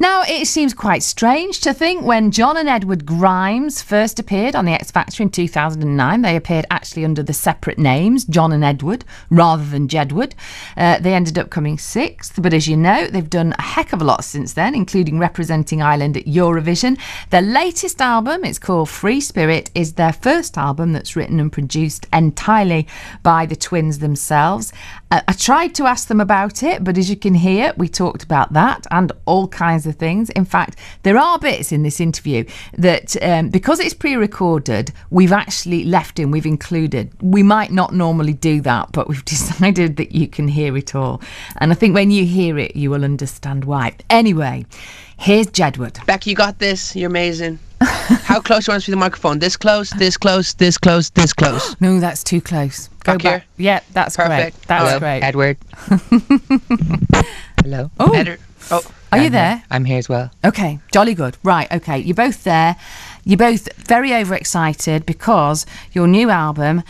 Now, it seems quite strange to think when John and Edward Grimes first appeared on The X Factor in 2009, they appeared actually under the separate names, John and Edward, rather than Jedward. They ended up coming 6th, but as you know, they've done a heck of a lot since then, including representing Ireland at Eurovision. Their latest album, it's called Free Spirit, is their first album that's written and produced entirely by the twins themselves. I tried to ask them about it, but as you can hear, we talked about that and all kinds of things. In fact, there are bits in this interview that, because it's pre-recorded, we've actually left in, we've included. We might not normally do that, but we've decided that you can hear it all. And I think when you hear it, you will understand why. Anyway, here's Jedward. Becky, you got this. You're amazing. How close do you want to be to the microphone? This close, this close, this close, this close. No, that's too close. Go back here. Yeah, that's perfect. Great. That's Hello, great. Edward. Hello. Oh, Edward. Oh, are you there? I'm here as well. Okay, jolly good. Right, okay, you're both there. You're both very overexcited because your new album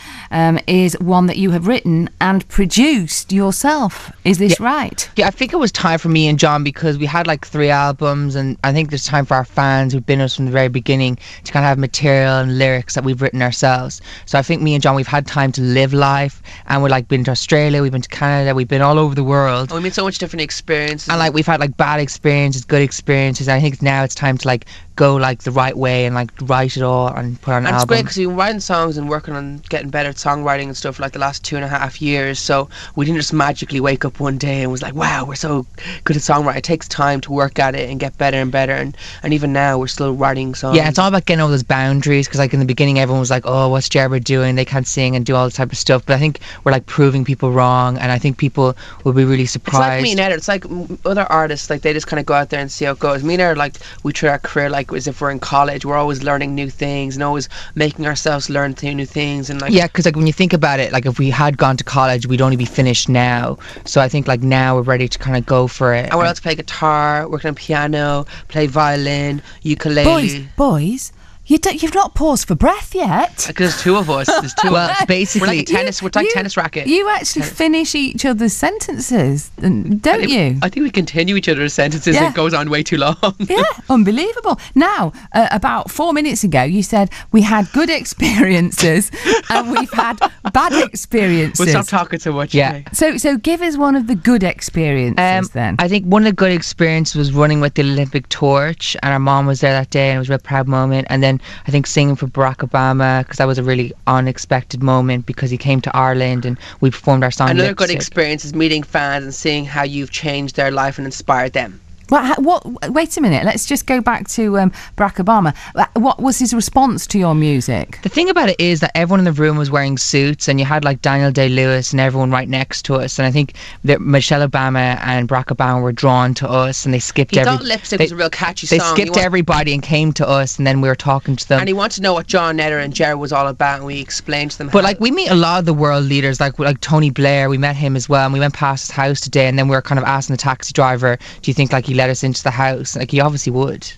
is one that you have written and produced yourself. Is this right? Yeah, I think it was time for me and John because we had like 3 albums, and I think there's time for our fans who've been with us from the very beginning to kind of have material and lyrics that we've written ourselves. So I think me and John, we've had time to live life, and we've like been to Australia, we've been to Canada, we've been all over the world. we made so much different experiences. And like we've had like bad experiences, good experiences. And I think now it's time to like go like the right way and like write it all and put on an album. It's great because we've been writing songs and working on getting better at songwriting and stuff for like the last 2.5 years. So we didn't just magically wake up one day and was like, wow, we're so good at songwriting. It takes time to work at it and get better and better. And even now we're still writing songs. Yeah, it's all about getting over those boundaries because like in the beginning everyone was like, oh, what's Jedward doing? They can't sing and do all this type of stuff. But I think we're like proving people wrong, and I think people will be really surprised. It's like me and Ed. It's like other artists, like they just kind of go out there and see how it goes. Me and Ed, like we treat our career like as if we're in college. We're always learning new things and always making ourselves learn new things. And like, yeah, because like when you think about it, like if we had gone to college, we'd only be finished now. So I think like now we're ready to kind of go for it. And we're allowed to play guitar, working on piano, play violin, ukulele. Boys, you've not paused for breath yet. Because there's 2 of us. There's 2 of us. Well, basically, we're like a tennis. We're like tennis racket. You actually finish each other's sentences, don't you? I think we continue each other's sentences. Yeah. It goes on way too long. Yeah, unbelievable. Now, about 4 minutes ago, you said we had good experiences and we've had bad experiences. We'll stop talking so much. Yeah. Okay. So give us one of the good experiences then. I think one of the good experiences was running with the Olympic torch, and our mom was there that day, and it was a real proud moment. And then I think singing for Barack Obama, because that was a really unexpected moment because he came to Ireland and we performed our song. Another good experience is meeting fans and seeing how you've changed their life and inspired them. What? Wait a minute. Let's just go back to Barack Obama. What was his response to your music? The thing about it is that everyone in the room was wearing suits, and you had like Daniel Day-Lewis and everyone right next to us. And I think that Michelle Obama and Barack Obama were drawn to us, and they skipped. He thought Lipstick was a real catchy song. They skipped everybody and came to us, and then we were talking to them. And he wanted to know what John Netter and Jedward was all about, and we explained to them. But like we meet a lot of the world leaders, like Tony Blair. We met him as well, and we went past his house today, and then we were kind of asking the taxi driver, "Do you think like he let us into the house?" Like he obviously would.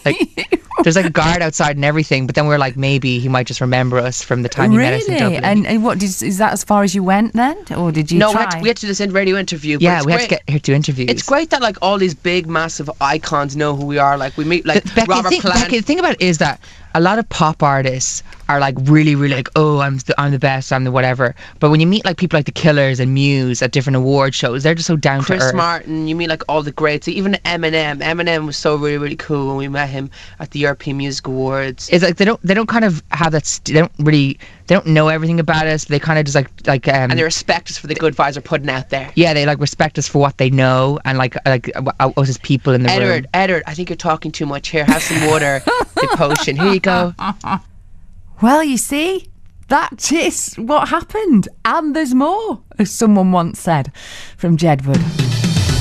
Like there's like a guard outside and everything, but then we were like, maybe he might just remember us from the time he met us in Dublin. And what is that as far as you went then, or did you? No, try? we had to do this radio interview. Yeah, we had to get here to interviews. It's great that like all these big, massive icons know who we are. Like we meet like Robert Plant. Becky, the thing about it is that a lot of pop artists are like really, really like, oh, I'm the best, I'm the whatever. But when you meet like people like the Killers and Muse at different award shows, they're just so down to earth. Chris Martin, you mean like all the greats, even Eminem. Eminem was so really, really cool when we met him at the European Music Awards. It's like they don't kind of have that. They don't know everything about us. They kind of just like and they respect us for the good vibes we're putting out there. Yeah, they like respect us for what they know and like us as people in the room. Edward, I think you're talking too much here. Have some water, the potion. Here you go. Well, you see, that is what happened, and there's more, as someone once said from Jedward.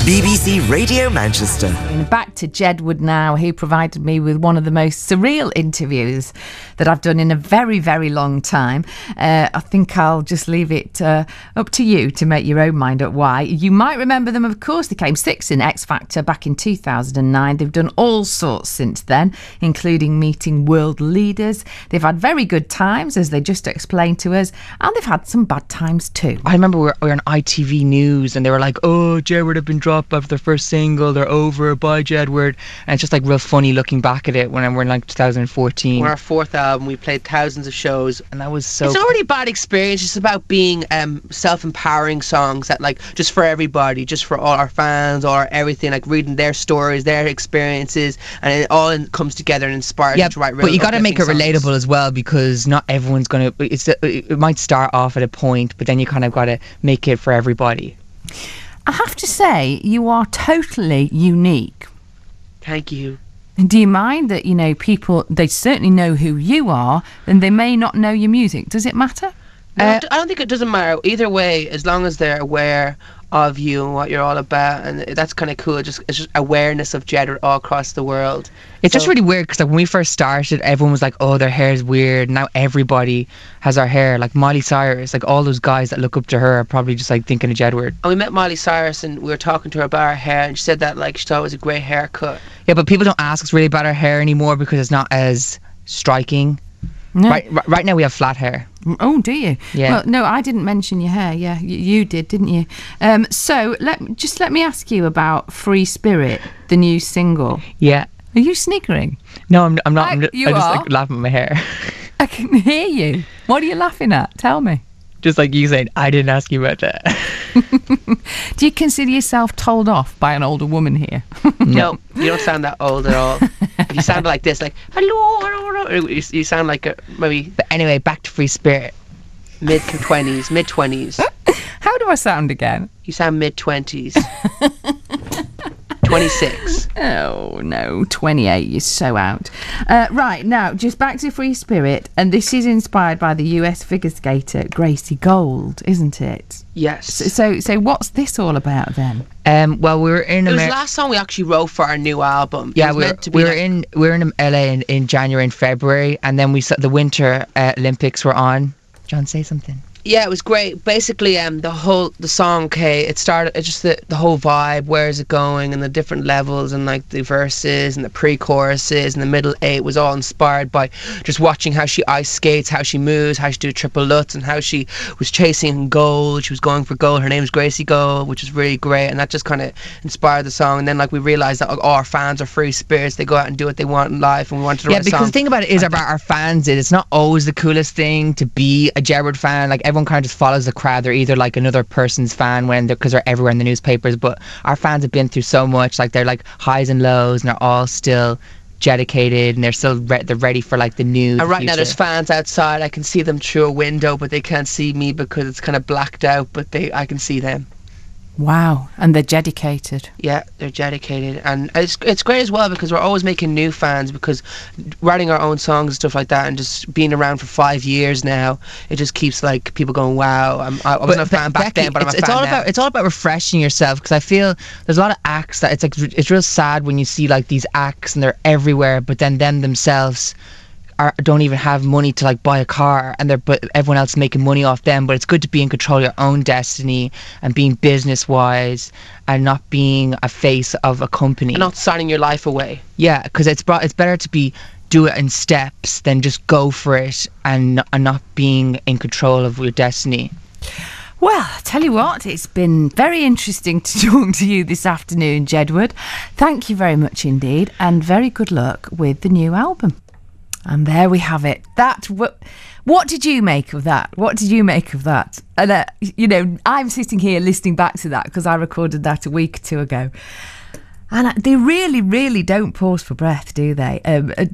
BBC Radio Manchester. And back to Jedward now, who provided me with one of the most surreal interviews that I've done in a very, very long time. I think I'll just leave it up to you to make your own mind up why. You might remember them, of course. They came 6th in X Factor back in 2009. They've done all sorts since then, including meeting world leaders. They've had very good times, as they just explained to us, and they've had some bad times too. I remember we were on ITV News and they were like, oh, Jedward have been dropped up after their first single, they're over, bye Jedward. And it's just like real funny looking back at it when we're in like 2014. On our fourth album, we played thousands of shows, And that was so... it's already a bad experience. It's about being self-empowering songs that like just for everybody, just for all our fans, or everything, like reading their stories, their experiences, and it all comes together and inspires you to write real but you got to make it uplifting songs. relatable as well, because not everyone's going to... It might start off at a point, but then you kind of got to make it for everybody. I have to say, you are totally unique. Thank you. Do you mind that, you know, people, they certainly know who you are, and they may not know your music? Does it matter? No, I don't think it doesn't matter either way, as long as they're aware of you and what you're all about, and that's kind of cool. It's just awareness of Jedward all across the world. It's just really weird because like when we first started, everyone was like, "Oh, their hair is weird." Now everybody has our hair. Like Miley Cyrus, like all those guys that look up to her are probably just like thinking of Jedward. And we met Miley Cyrus, and we were talking to her about her hair, and she said that like she thought it was a great haircut. Yeah, but people don't ask us really about our hair anymore because it's not as striking. No. Right now we have flat hair. Oh, do you? Yeah. Well, no, I didn't mention your hair. Yeah, you did, didn't you? So let me ask you about Free Spirit, the new single. Yeah. Are you sniggering? No, I'm not. I'm You just are? like laughing at my hair. I can hear you. What are you laughing at? Tell me. Just like you saying, I didn't ask you about that. Do you consider yourself told off by an older woman here? No, you don't sound that old at all. If you sound like this, like hello, you sound like maybe But anyway, back to Free Spirit. mid-20s. How do I sound again? You sound mid-20s. 26. Oh no, 28, you're so out. Right, now, just back to Free Spirit, and this is inspired by the US figure skater Gracie Gold, isn't it? Yes. So what's this all about then? Well, we were in It was the America. last song we actually wrote for our new album. Yeah, It was we meant to be were like- in LA in January and February, and then we saw the Winter Olympics were on. John, say something. Yeah, it was great. Basically, the song, okay, it started, it's just the whole vibe, where is it going, and the different levels, and like the verses and the pre-choruses and the middle eight was all inspired by just watching how she ice skates, how she moves, how she do triple lutz, and how she was chasing gold. She was going for gold. Her name's Gracie Gold, which is really great, and that just kind of inspired the song. And then like we realized that our fans are free spirits. They go out and do what they want in life, and we wanted to write a Because song. the thing about it is about our fans is it's not always the coolest thing to be a Jedward fan. Like everyone kind of just follows the crowd. They're either like another person's fan because they're everywhere in the newspapers, but our fans have been through so much. Like they're like highs and lows, and they're all still dedicated, and they're still they're ready for like the new. And right now future. there's fans outside. I can see them through a window, but they can't see me because it's kind of blacked out, but I can see them. Wow, and they're dedicated. Yeah, they're dedicated, and it's great as well because we're always making new fans, because writing our own songs and stuff like that, and just being around for 5 years now, it just keeps like people going, wow, I wasn't a fan back then, but I'm a fan now. It's all about refreshing yourself, because I feel there's a lot of acts that it's real sad when you see like these acts and they're everywhere, but then them themselves don't even have money to like buy a car, but everyone else is making money off them. But it's good to be in control of your own destiny and being business wise and not being a face of a company. And not signing your life away. Yeah, because it's better to do it in steps than just go for it and not being in control of your destiny. Well, I tell you what, it's been very interesting to talk to you this afternoon, Jedward. Thank you very much indeed, and very good luck with the new album. And there we have it. What did you make of that? What did you make of that? And, I'm sitting here listening back to that because I recorded that a week or two ago. And they really, really don't pause for breath, do they?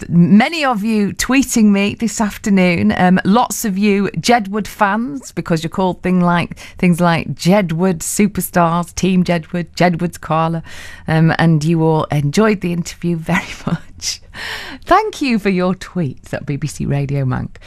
Many of you tweeting me this afternoon, lots of you Jedward fans, because you're called things like Jedward Superstars, Team Jedward, Jedward's Koala, and you all enjoyed the interview very much. Thank you for your tweets at BBC Radio Monk.